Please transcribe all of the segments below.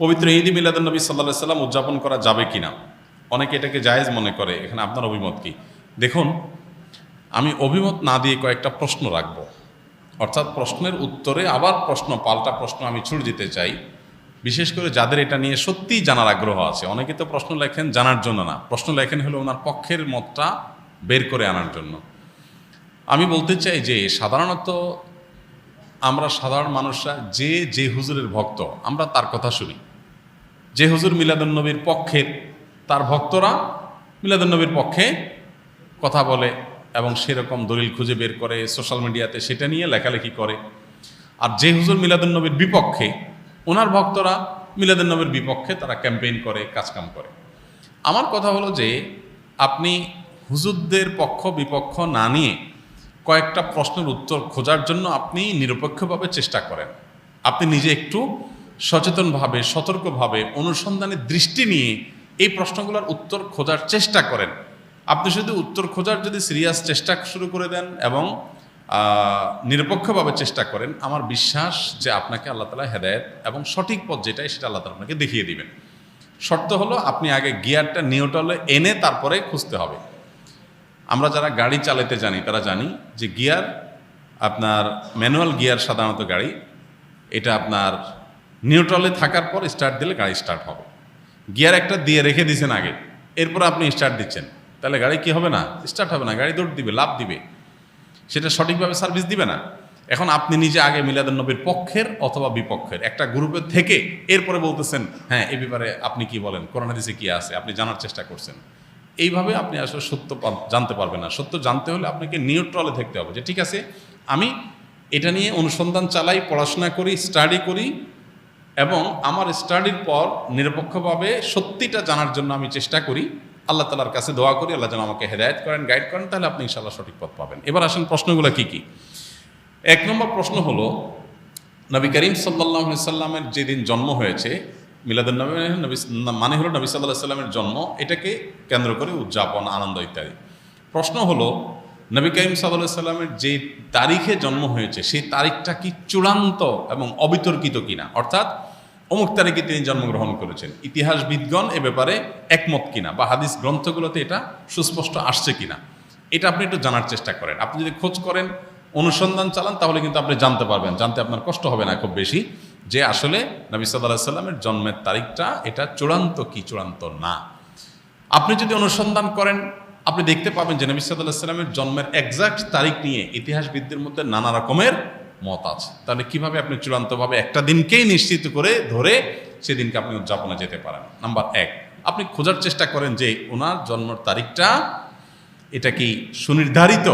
পবিত্র ঈদ মিলাদুন্নবী সাল্লাল্লাহু আলাইহি সাল্লাম উদযাপন করা যাবে কিনা, অনেকে এটাকে জায়েজ মনে করে। এখানে আপনার অভিমত কি? দেখুন, আমি অভিমত না দিয়ে কয়েকটা প্রশ্ন রাখব, অর্থাৎ প্রশ্নের উত্তরে আবার পাল্টা প্রশ্ন আমি ছুড়ে দিতে চাই, বিশেষ করে যাদের এটা নিয়ে সত্যিই জানার আগ্রহ আছে। অনেকে তো প্রশ্ন লেখেন জানার জন্য না, প্রশ্ন লেখেন হলো ওনার পক্ষের মতটা বের করে আনার জন্য। আমি বলতে চাই যে সাধারণত আমরা সাধারণ মানুষরা যে হুজুরের ভক্ত আমরা তার কথা শুনি। যে হুজুর মিলাদুন্নবীর পক্ষের, তার ভক্তরা মিলাদুন্নবীর পক্ষে কথা বলে এবং সেরকম দলিল খুঁজে বের করে সোশ্যাল মিডিয়াতে সেটা নিয়ে লেখালেখি করে। আর যে হুজুর মিলাদুন্নবীর বিপক্ষে, ওনার ভক্তরা মিলাদুন্নবীর বিপক্ষে তারা ক্যাম্পেইন করে, কাজকাম করে। আমার কথা হলো যে আপনি হুজুরদের পক্ষ বিপক্ষ না নিয়ে কয়েকটা প্রশ্নের উত্তর খোঁজার জন্য আপনি নিরপেক্ষভাবে চেষ্টা করেন। আপনি নিজে একটু সচেতনভাবে, সতর্কভাবে, অনুসন্ধানের দৃষ্টি নিয়ে এই প্রশ্নগুলোর উত্তর খোঁজার চেষ্টা করেন। আপনি শুধু উত্তর খোঁজার যদি সিরিয়াস চেষ্টা শুরু করে দেন এবং নিরপেক্ষভাবে চেষ্টা করেন, আমার বিশ্বাস যে আপনাকে আল্লাহ তাআলা হেদায়েত এবং সঠিক পথ যেটাই সেটা আল্লাহ তাআলা আপনাকে দেখিয়ে দিবেন। শর্ত হলো আপনি আগে গিয়ারটা নিউট্রালে এনে তারপরে খুঁজতে হবে। আমরা যারা গাড়ি চালাতে জানি তারা জানি যে গিয়ার, আপনার ম্যানুয়াল গিয়ার সাধারণত গাড়ি, এটা আপনার নিউট্রালে থাকার পর স্টার্ট দিলে গাড়ি স্টার্ট হবে। গিয়ার একটা দিয়ে রেখে দিয়েছেন আগে, এরপর আপনি স্টার্ট দিচ্ছেন, তাহলে গাড়ি কি হবে না? স্টার্ট হবে না, গাড়ি দৌড় দিবে, লাফ দিবে, সেটা সঠিকভাবে সার্ভিস দিবে না। এখন আপনি নিজে আগে মিলাদুন্নবীর পক্ষের অথবা বিপক্ষের একটা গ্রুপের থেকে এরপরে বলতেছেন হ্যাঁ এই ব্যাপারে আপনি কি বলেন, কোরআন হাদিসে কি আছে, আপনি জানার চেষ্টা করছেন। এইভাবে আপনি আসলে সত্য জানতে পারবেন না। সত্য জানতে হলে আপনাকে নিউট্রালে থাকতে হবে, যে ঠিক আছে আমি এটা নিয়ে অনুসন্ধান চালাই, পড়াশোনা করি, স্টাডি করি এবং আমার স্টাডির পর নিরপেক্ষভাবে সত্যিটা জানার জন্য আমি চেষ্টা করি। আল্লাহ তাআলার কাছে দোয়া করি আল্লাহ যেন আমাকে হেদায়েত করেন, গাইড করেন, তাহলে আপনি ইনশাআল্লাহ সঠিক পথ পাবেন। এবার আসেন প্রশ্নগুলো কি কি। এক নম্বর প্রশ্ন হলো, নবী করিম সাল্লাল্লাহু আলাইহি সাল্লামের যেদিন জন্ম হয়েছে, মিলাদুন্নবী মানে হলো নবী সাল্লাল্লাহু আলাইহি সাল্লামের জন্ম, এটাকে কেন্দ্র করে উদযাপন, আনন্দ ইত্যাদি। প্রশ্ন হলো, নবী করিম সাল্লাল্লাহু আলাইহি সাল্লামের যে তারিখে জন্ম হয়েছে সেই তারিখটা কি চূড়ান্ত এবং অবিতর্কিত কিনা, অর্থাৎ অমুক তারিখে তিনি জন্মগ্রহণ করেছেন, ইতিহাসবিদগণ এ ব্যাপারে একমত কিনা বা হাদিস গ্রন্থগুলোতে এটা সুস্পষ্ট আসছে কিনা, এটা আপনি একটু জানার চেষ্টা করেন। আপনি যদি খোঁজ করেন, অনুসন্ধান চালান, তাহলে কিন্তু আপনি জানতে পারবেন, জানতে আপনার কষ্ট হবে না খুব বেশি, যে আসলে নবী সাল্লাল্লাহু আলাইহি সাল্লামের জন্মের তারিখটা এটা চূড়ান্ত কি চূড়ান্ত না। আপনি যদি অনুসন্ধান করেন, আপনি দেখতে পাবেন যে নবী সাল্লাল্লাহু আলাইহি সাল্লামের জন্মের এক্সাক্ট তারিখ নিয়ে ইতিহাসবিদদের মধ্যে নানা রকমের মত আছে। তাহলে কিভাবে আপনি চূড়ান্তভাবে একটা দিনকেই নিশ্চিত করে ধরে সেদিনকে আপনি উদযাপনে যেতে পারেন? নাম্বার এক, আপনি খোঁজার চেষ্টা করেন যে ওনার জন্মের তারিখটা এটা কি সুনির্ধারিত,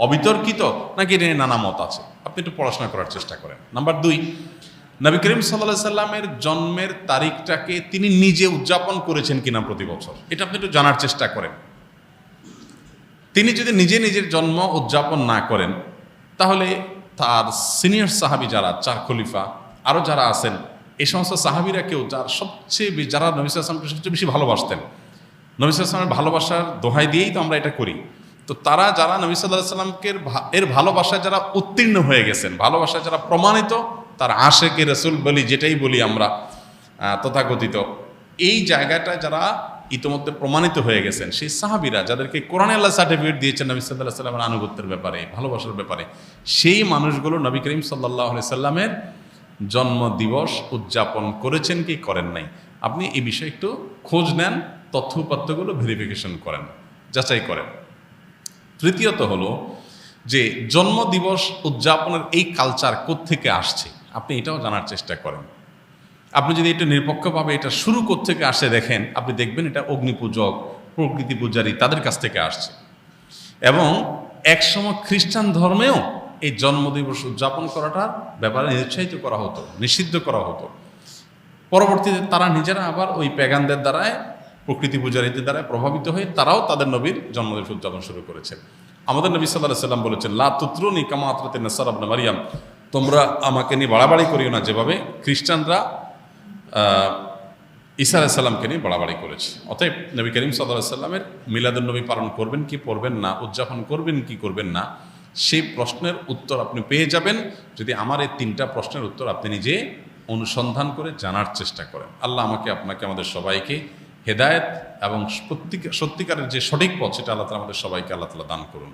অবিতর্কিত, নাকি এটা নিয়ে নানা মত আছে। আপনি একটু পড়াশোনা করার চেষ্টা করেন। নাম্বার দুই, নবী করিম সাল্লাল্লাহু আলাইহি সাল্লামের জন্মের তারিখটাকে তিনি নিজে উদযাপন করেছেন কিনা প্রতি বছর, এটা আপনি একটু জানার চেষ্টা করেন। তিনি যদি নিজে নিজের জন্ম উদযাপন না করেন, তাহলে তার সিনিয়র সাহাবি যারা, চার খলিফা আরও যারা আছেন, এই সমস্ত সাহাবিরা কেউ যারা নবী সাল্লাল্লাহু আলাইহি ওয়াসাল্লামকে সবচেয়ে বেশি ভালোবাসতেন, নবী সাল্লাল্লাহু আলাইহি ওয়াসাল্লামের ভালোবাসার দোহাই দিয়েই তো আমরা এটা করি। তো তারা যারা নবী সাল্লাল্লাহু আলাইহি ওয়াসাল্লামকে এর ভালোবাসায় যারা উত্তীর্ণ হয়ে গেছেন, ভালোবাসায় যারা প্রমাণিত, তার আশেকে রাসূল বলি, যেটাই বলি আমরা তথাকথিত, এই জায়গাটায় যারা ইতোমধ্যে প্রমাণিত হয়ে গেছেন, সেই সাহাবীরা যাদেরকে কোরআনে আল্লাহ সার্টিফিকেট দিয়েছেন নবী সাল্লাল্লাহু আলাইহি ওয়াসাল্লামের আনুগত্যের ব্যাপারে, ভালোবাসার ব্যাপারে, সেই মানুষগুলো নবী করিম সাল্লাল্লাহু আলাইহি ওয়াসাল্লামের জন্ম দিবস উদযাপন করেছেন কি করেন নাই, আপনি এই বিষয়ে একটু খোঁজ নেন, তথ্য উপাত্তগুলো ভেরিফিকেশন করেন, যাচাই করেন। তৃতীয়ত হলো যে জন্মদিবস উদযাপনের এই কালচার কোত্থেকে আসছে, আপনি এটাও জানার চেষ্টা করেন। আপনি যদি এটা নিরপেক্ষভাবে এটা শুরু কোত্থেকে আসে দেখেন, আপনি দেখবেন এটা অগ্নিপূজক, প্রকৃতি পূজারী তাদের কাছ থেকে আসছে। এবং একসময় খ্রিস্টান ধর্মেও এই জন্মদিবস উদযাপন করাটার ব্যাপারে নিরুৎসাহিত করা হতো, নিষিদ্ধ করা হতো। পরবর্তীতে তারা নিজেরা আবার ওই প্যাগানদের দ্বারায়, প্রকৃতি পূজারীদের দ্বারা প্রভাবিত হয়ে তারাও তাদের নবীর জন্মদিবস উদযাপন শুরু করেছে। আমাদের নবী সাল্লাল্লাহু আলাইহি ওয়াসাল্লাম বলেছেন, লা তুতরুনি কামা আতরাতিন নাসারা ইবনে মারইয়াম, তোমরা আমাকে নিয়ে বাড়াবাড়ি করিও না যেভাবে খ্রিস্টানরা ঈসা আলাইহিস সালামকে নিয়ে বাড়াবাড়ি করেছে। অতএব নবী করিম সাল্লাল্লাহু আলাইহি ওয়াসাল্লামের মিলাদুন্নবী পালন করবেন কি করবেন না, উদযাপন করবেন কি করবেন না, সেই প্রশ্নের উত্তর আপনি পেয়ে যাবেন যদি আমার এই তিনটা প্রশ্নের উত্তর আপনি নিজে অনুসন্ধান করে জানার চেষ্টা করেন। আল্লাহ আমাকে আপনাকে আমাদের সবাইকে হেদায়েত এবং সত্যিকারের যে সঠিক পথ সেটা আল্লাহ তাআলা আমাদের সবাইকে আল্লাহ তাআলা দান করুন।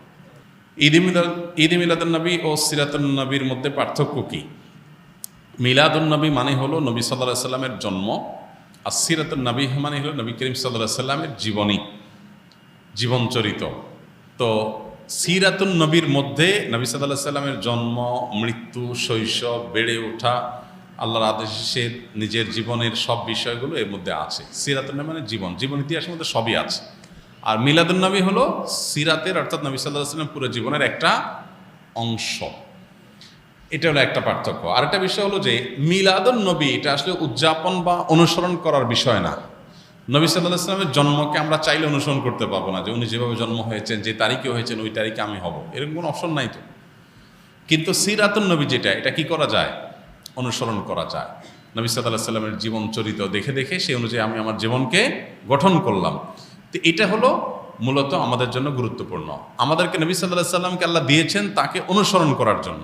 ঈদ মিলাদুন নবী ও সিরাতুন নবীর মধ্যে পার্থক্য কী? মিলাদুন নবী মানে হলো নবী সাল্লাল্লাহু আলাইহি সাল্লামের জন্ম, আর সিরাতুন নবী মানে হলো নবী করিম সাল্লাল্লাহু আলাইহি সাল্লামের জীবনচরিত। তো সিরাতুন নবীর মধ্যে নবী সাল্লাল্লাহু আলাইহি সাল্লামের জন্ম, মৃত্যু, শৈশব, বেড়ে ওঠা, আল্লাহর আদেশে নিজের জীবনের সব বিষয়গুলো এর মধ্যে আছে। সিরাতুন নবী মানে জীবন ইতিহাসের মধ্যে সবই আছে। আর মিলাদুন নবী হলো সিরাতের অর্থাৎ নবী সাল্লাল্লাহু আলাইহি সাল্লামের পুরো জীবনের একটা অংশ। এটা হলো একটা পার্থক্য। আর একটা বিষয় হলো যে মিলাদুন নবী এটা আসলে উদযাপন বা অনুসরণ করার বিষয় না। নবী সাল্লাল্লাহু আলাইহি সাল্লামের জন্মকে আমরা চাইলে অনুসরণ করতে পারবো না, যে উনি যেভাবে জন্ম হয়েছেন, যে তারিখে হয়েছেন ওই তারিখে আমি হব, এরকম কোনো অপশন নাই তো। কিন্তু সিরাতুন নবী যেটা, এটা কি করা যায়? অনুসরণ করা যায়। নবী সাল্লাল্লাহু আলাইহি সাল্লামের জীবন চরিত্র দেখে দেখে সেই অনুযায়ী আমি আমার জীবনকে গঠন করলাম। তো এটা হলো মূলত আমাদের জন্য গুরুত্বপূর্ণ। আমাদেরকে নবী সাল্লাল্লাহু আলাইহি সাল্লামকে আল্লাহ দিয়েছেন তাকে অনুসরণ করার জন্য।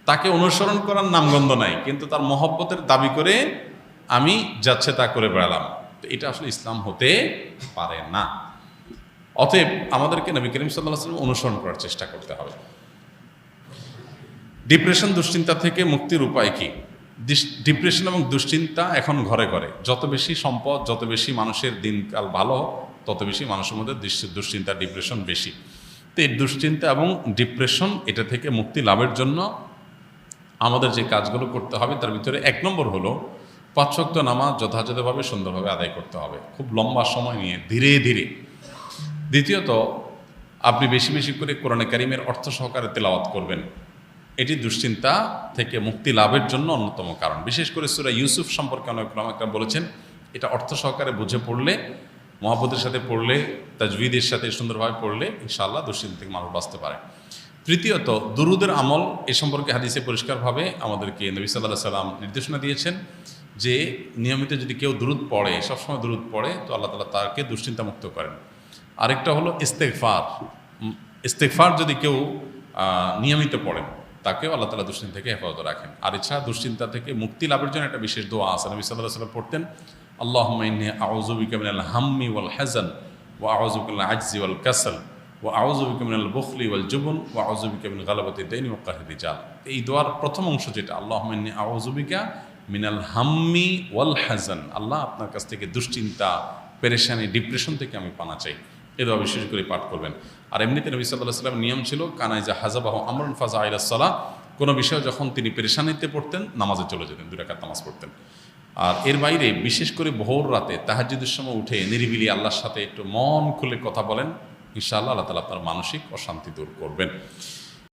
তাকে অনুসরণ করার নামগন্ধ নাই, কিন্তু তার মহব্বতের দাবি করে আমি যাচ্ছে তা করে বেড়ালাম, তো এটা আসলে ইসলাম হতে পারে না। অতএব আমাদেরকে নবী করিম সাল্লাল্লাহু আলাইহি ওয়াসাল্লাম অনুসরণ করার চেষ্টা করতে হবে। ডিপ্রেশন, দুশ্চিন্তা থেকে মুক্তির উপায় কি? ডিপ্রেশন এবং দুশ্চিন্তা এখন ঘরে ঘরে। যত বেশি সম্পদ, যত বেশি মানুষের দিনকাল ভালো, তত বেশি মানুষের মধ্যে দুশ্চিন্তা, ডিপ্রেশন বেশি। তো এই দুশ্চিন্তা এবং ডিপ্রেশন এটা থেকে মুক্তি লাভের জন্য আমাদের যে কাজগুলো করতে হবে তার ভিতরে 1 নম্বর হলো 5 ওয়াক্ত নামাজ যথাযথভাবে সুন্দরভাবে আদায় করতে হবে, খুব লম্বা সময় নিয়ে ধীরে ধীরে। দ্বিতীয়ত, আপনি বেশি বেশি করে কোরআনে কারিমের অর্থ সহকারে তেলাওয়াত করবেন। এটি দুশ্চিন্তা থেকে মুক্তি লাভের জন্য অন্যতম কারণ। বিশেষ করে সূরা ইউসুফ সম্পর্কে অনেক উলামায়ে বলেছেন, এটা অর্থ সহকারে বুঝে পড়লে, মহব্বতের সাথে পড়লে, তাজউইদের সাথে সুন্দরভাবে পড়লে ইনশাআল্লাহ দুশ্চিন্তা থেকে মানুষ বাঁচতে পারে। তৃতীয়ত, দুরুদের আমল। এ সম্পর্কে হাদিসে পরিষ্কারভাবে আমাদেরকে নবী সাল্লাল্লাহু আলাইহি সাল্লাম নির্দেশনা দিয়েছেন যে নিয়মিত যদি কেউ দুরুদ পড়ে, সবসময় দুরুদ পড়ে, তো আল্লাহ তাআলা তাকে দুশ্চিন্তা মুক্ত করেন। আরেকটা হলো ইস্তেগফার যদি কেউ নিয়মিত পড়েন, তাকেও আল্লাহ তাআলা দুশ্চিন্তা থেকে হেফাজত রাখেন। আর এছাড়া দুশ্চিন্তা থেকে মুক্তি লাভের জন্য একটা বিশেষ দোয়া আছে, নবী সাল্লাল্লাহু আলাইহি সাল্লাম পড়তেন, আল্লাহুম্মা ইন্নী আউযু বিকা মিনাল হাম্মি ওয়াল হাযান ওয়া আউযু বিকা মিনাল আজজি ওয়াল কাসাল ওয়া আউযু বিকা মিনাল বুখলি ওয়াল জুবন ওয়া আউযু বিকা মিন গালাবাতিদ দাইনি ওয়া কাহরির রিজাল। এই দোয়ার প্রথম অংশ যেটা, আল্লাহুম্মা ইন্নী আউযু বিকা মিনাল হাম্মি ওয়াল হাযান, আল্লাহ আপনার কাছ থেকে দুশ্চিন্তা, পেরেশানি, ডিপ্রেশন থেকে আমি পানা চাই। এই দোয়া বিশেষ করে পাঠ করবেন। আর এমনিতে নবী সাল্লাল্লাহু আলাইহি সাল্লামের নিয়ম ছিল, কানাইজা হাযাবাহু আমরুন ফাজা ইলাস সালাহ, কোনো বিষয় যখন তিনি পেরেশানিতে পড়তেন নামাজে চলে যেতেন, 2 রাকাত নামাজ পড়তেন। আর এর বাইরে বিশেষ করে ভোর রাতে তাহাজ্জুদের সময় উঠে নিরিবিলি আল্লাহর সাথে একটু মন খুলে কথা বলেন, ইনশাআল্লাহ আল্লাহ তাআলা আপনার মানসিক অশান্তি দূর করবেন।